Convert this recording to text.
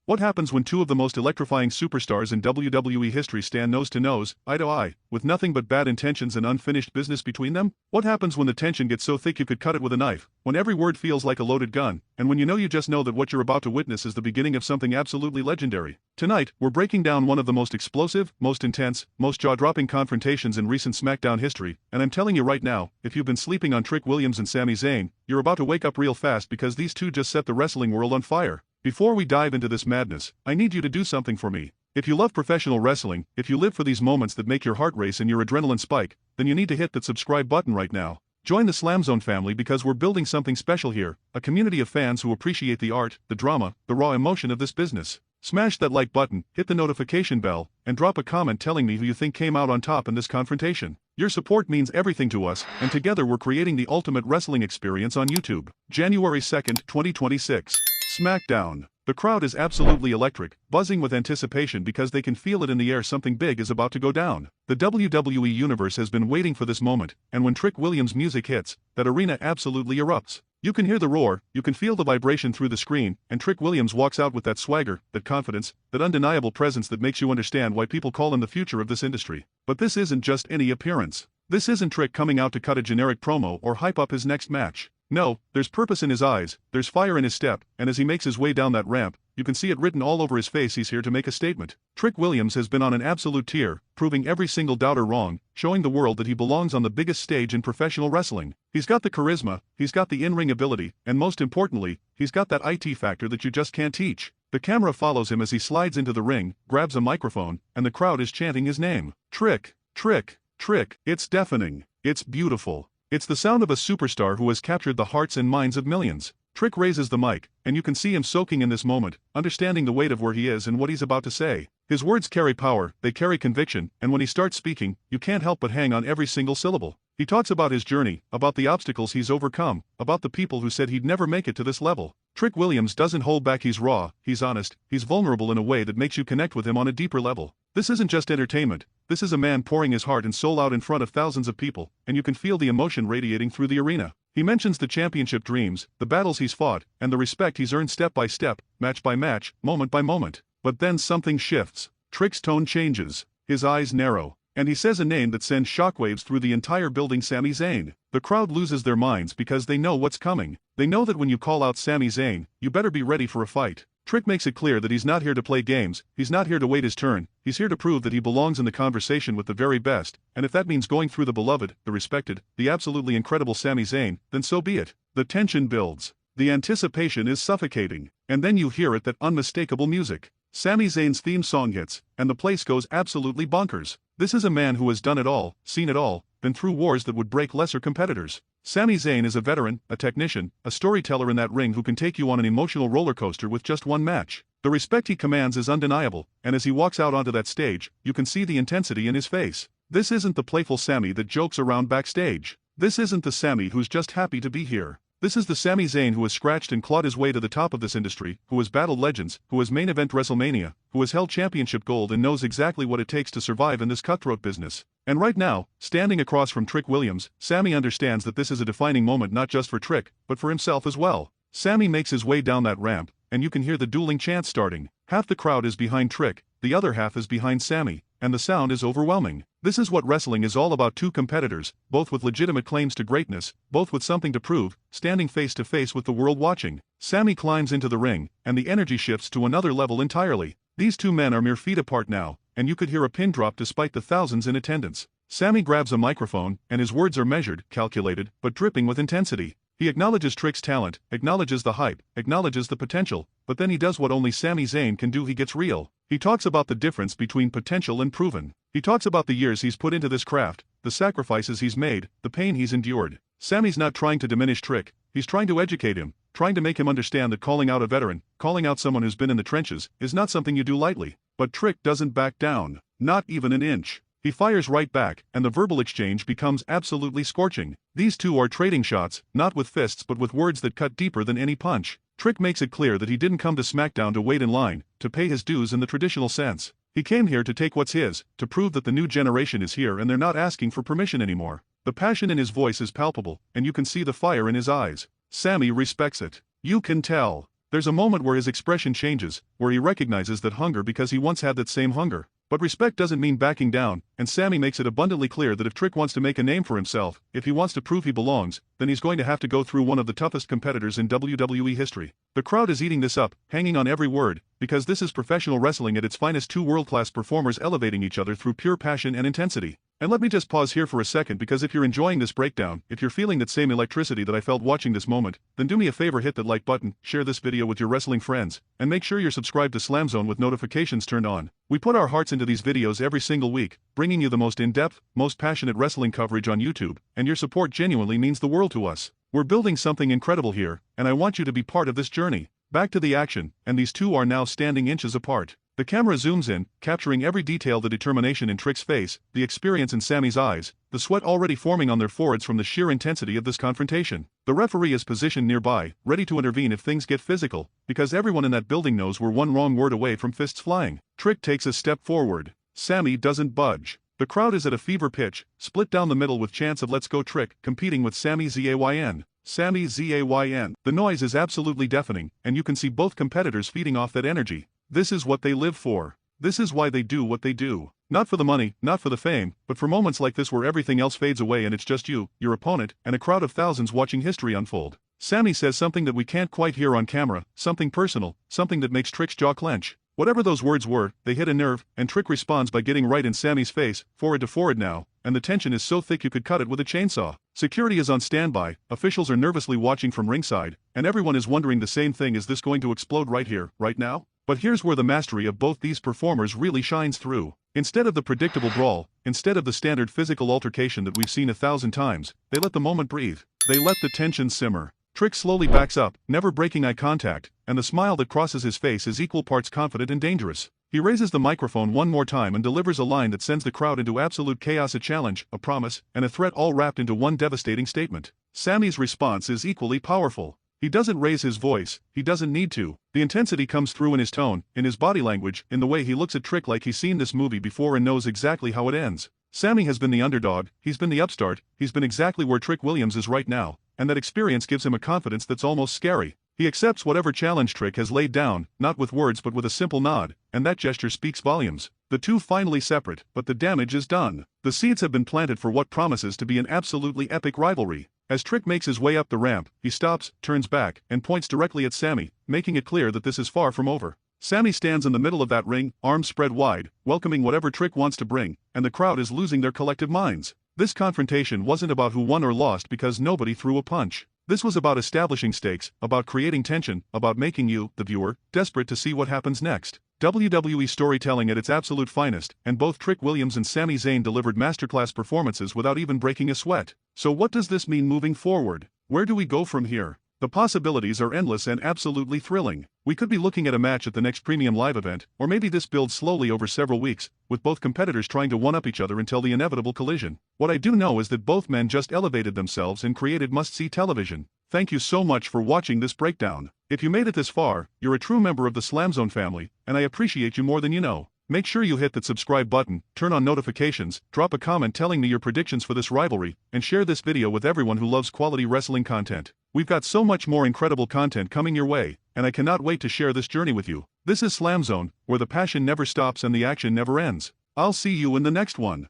What happens when two of the most electrifying superstars in WWE history stand nose to nose, eye to eye, with nothing but bad intentions and unfinished business between them? What happens when the tension gets so thick you could cut it with a knife, when every word feels like a loaded gun, and when you just know that what you're about to witness is the beginning of something absolutely legendary? Tonight, we're breaking down one of the most explosive, most intense, most jaw-dropping confrontations in recent SmackDown history, and I'm telling you right now, if you've been sleeping on Trick Williams and Sami Zayn, you're about to wake up real fast because these two just set the wrestling world on fire. Before we dive into this madness, I need you to do something for me. If you love professional wrestling, if you live for these moments that make your heart race and your adrenaline spike, then you need to hit that subscribe button right now. Join the SLAMZONE family because we're building something special here, a community of fans who appreciate the art, the drama, the raw emotion of this business. Smash that like button, hit the notification bell, and drop a comment telling me who you think came out on top in this confrontation. Your support means everything to us, and together we're creating the ultimate wrestling experience on YouTube. January 2nd, 2026. SmackDown. The crowd is absolutely electric, buzzing with anticipation because they can feel it in the air. Something big is about to go down. The WWE Universe has been waiting for this moment, and when Trick Williams' music hits, that arena absolutely erupts. You can hear the roar, you can feel the vibration through the screen, and Trick Williams walks out with that swagger, that confidence, that undeniable presence that makes you understand why people call him the future of this industry. But this isn't just any appearance. This isn't Trick coming out to cut a generic promo or hype up his next match. No, there's purpose in his eyes, there's fire in his step, and as he makes his way down that ramp, you can see it written all over his face. He's here to make a statement. Trick Williams has been on an absolute tear, proving every single doubter wrong, showing the world that he belongs on the biggest stage in professional wrestling. He's got the charisma, he's got the in-ring ability, and most importantly, he's got that IT factor that you just can't teach. The camera follows him as he slides into the ring, grabs a microphone, and the crowd is chanting his name. Trick, Trick, Trick. It's deafening. It's beautiful. It's the sound of a superstar who has captured the hearts and minds of millions. Trick raises the mic, and you can see him soaking in this moment, understanding the weight of where he is and what he's about to say. His words carry power, they carry conviction, and when he starts speaking, you can't help but hang on every single syllable. He talks about his journey, about the obstacles he's overcome, about the people who said he'd never make it to this level. Trick Williams doesn't hold back. He's raw, he's honest, he's vulnerable in a way that makes you connect with him on a deeper level. This isn't just entertainment, this is a man pouring his heart and soul out in front of thousands of people, and you can feel the emotion radiating through the arena. He mentions the championship dreams, the battles he's fought, and the respect he's earned step by step, match by match, moment by moment. But then something shifts. Trick's tone changes, his eyes narrow, and he says a name that sends shockwaves through the entire building: Sami Zayn. The crowd loses their minds because they know what's coming. They know that when you call out Sami Zayn, you better be ready for a fight. Trick makes it clear that he's not here to play games, he's not here to wait his turn, he's here to prove that he belongs in the conversation with the very best, and if that means going through the beloved, the respected, the absolutely incredible Sami Zayn, then so be it. The tension builds. The anticipation is suffocating, and then you hear it, that unmistakable music. Sami Zayn's theme song hits, and the place goes absolutely bonkers. This is a man who has done it all, seen it all, been through wars that would break lesser competitors. Sami Zayn is a veteran, a technician, a storyteller in that ring who can take you on an emotional roller coaster with just one match. The respect he commands is undeniable, and as he walks out onto that stage, you can see the intensity in his face. This isn't the playful Sami that jokes around backstage. This isn't the Sami who's just happy to be here. This is the Sami Zayn who has scratched and clawed his way to the top of this industry, who has battled legends, who has main event WrestleMania, who has held championship gold and knows exactly what it takes to survive in this cutthroat business. And right now, standing across from Trick Williams, Sami understands that this is a defining moment not just for Trick, but for himself as well. Sami makes his way down that ramp, and you can hear the dueling chants starting. Half the crowd is behind Trick, the other half is behind Sami, and the sound is overwhelming. This is what wrestling is all about: two competitors, both with legitimate claims to greatness, both with something to prove, standing face to face with the world watching. Sami climbs into the ring, and the energy shifts to another level entirely. These two men are mere feet apart now, and you could hear a pin drop despite the thousands in attendance. Sami grabs a microphone, and his words are measured, calculated, but dripping with intensity. He acknowledges Trick's talent, acknowledges the hype, acknowledges the potential, but then he does what only Sami Zayn can do: he gets real. He talks about the difference between potential and proven. He talks about the years he's put into this craft, the sacrifices he's made, the pain he's endured. Sami's not trying to diminish Trick, he's trying to educate him, trying to make him understand that calling out a veteran, calling out someone who's been in the trenches, is not something you do lightly. But Trick doesn't back down, not even an inch. He fires right back, and the verbal exchange becomes absolutely scorching. These two are trading shots, not with fists but with words that cut deeper than any punch. Trick makes it clear that he didn't come to SmackDown to wait in line, to pay his dues in the traditional sense. He came here to take what's his, to prove that the new generation is here and they're not asking for permission anymore. The passion in his voice is palpable, and you can see the fire in his eyes. Sami respects it. You can tell. There's a moment where his expression changes, where he recognizes that hunger because he once had that same hunger. But respect doesn't mean backing down, and Sami makes it abundantly clear that if Trick wants to make a name for himself, if he wants to prove he belongs, then he's going to have to go through one of the toughest competitors in WWE history. The crowd is eating this up, hanging on every word, because this is professional wrestling at its finest, two world-class performers elevating each other through pure passion and intensity. And let me just pause here for a second, because if you're enjoying this breakdown, if you're feeling that same electricity that I felt watching this moment, then do me a favor, hit that like button, share this video with your wrestling friends, and make sure you're subscribed to SLAMZONE with notifications turned on. We put our hearts into these videos every single week, bringing you the most in-depth, most passionate wrestling coverage on YouTube, and your support genuinely means the world to us. We're building something incredible here, and I want you to be part of this journey. Back to the action, and these two are now standing inches apart. The camera zooms in, capturing every detail: the determination in Trick's face, the experience in Sami's eyes, the sweat already forming on their foreheads from the sheer intensity of this confrontation. The referee is positioned nearby, ready to intervene if things get physical, because everyone in that building knows we're one wrong word away from fists flying. Trick takes a step forward. Sami doesn't budge. The crowd is at a fever pitch, split down the middle with chants of "Let's go Trick," competing with Sami Zayn. Sami Zayn. The noise is absolutely deafening, and you can see both competitors feeding off that energy. This is what they live for. This is why they do what they do. Not for the money, not for the fame, but for moments like this where everything else fades away and it's just you, your opponent, and a crowd of thousands watching history unfold. Sami says something that we can't quite hear on camera, something personal, something that makes Trick's jaw clench. Whatever those words were, they hit a nerve, and Trick responds by getting right in Sami's face, forward to forward now, and the tension is so thick you could cut it with a chainsaw. Security is on standby, officials are nervously watching from ringside, and everyone is wondering the same thing: is this going to explode right here, right now? But here's where the mastery of both these performers really shines through. Instead of the predictable brawl, instead of the standard physical altercation that we've seen 1,000 times, they let the moment breathe. They let the tension simmer. Trick slowly backs up, never breaking eye contact, and the smile that crosses his face is equal parts confident and dangerous. He raises the microphone one more time and delivers a line that sends the crowd into absolute chaos: a challenge, a promise, and a threat, all wrapped into one devastating statement. Sami's response is equally powerful. He doesn't raise his voice, he doesn't need to. The intensity comes through in his tone, in his body language, in the way he looks at Trick like he's seen this movie before and knows exactly how it ends. Sami has been the underdog, he's been the upstart, he's been exactly where Trick Williams is right now, and that experience gives him a confidence that's almost scary. He accepts whatever challenge Trick has laid down, not with words but with a simple nod, and that gesture speaks volumes. The two finally separate, but the damage is done. The seeds have been planted for what promises to be an absolutely epic rivalry. As Trick makes his way up the ramp, he stops, turns back, and points directly at Sami, making it clear that this is far from over. Sami stands in the middle of that ring, arms spread wide, welcoming whatever Trick wants to bring, and the crowd is losing their collective minds. This confrontation wasn't about who won or lost because nobody threw a punch. This was about establishing stakes, about creating tension, about making you, the viewer, desperate to see what happens next. WWE storytelling at its absolute finest, and both Trick Williams and Sami Zayn delivered masterclass performances without even breaking a sweat. So what does this mean moving forward? Where do we go from here? The possibilities are endless and absolutely thrilling. We could be looking at a match at the next premium live event, or maybe this builds slowly over several weeks, with both competitors trying to one-up each other until the inevitable collision. What I do know is that both men just elevated themselves and created must-see television. Thank you so much for watching this breakdown. If you made it this far, you're a true member of the SLAMZONE family, and I appreciate you more than you know. Make sure you hit that subscribe button, turn on notifications, drop a comment telling me your predictions for this rivalry, and share this video with everyone who loves quality wrestling content. We've got so much more incredible content coming your way, and I cannot wait to share this journey with you. This is SLAMZONE, where the passion never stops and the action never ends. I'll see you in the next one.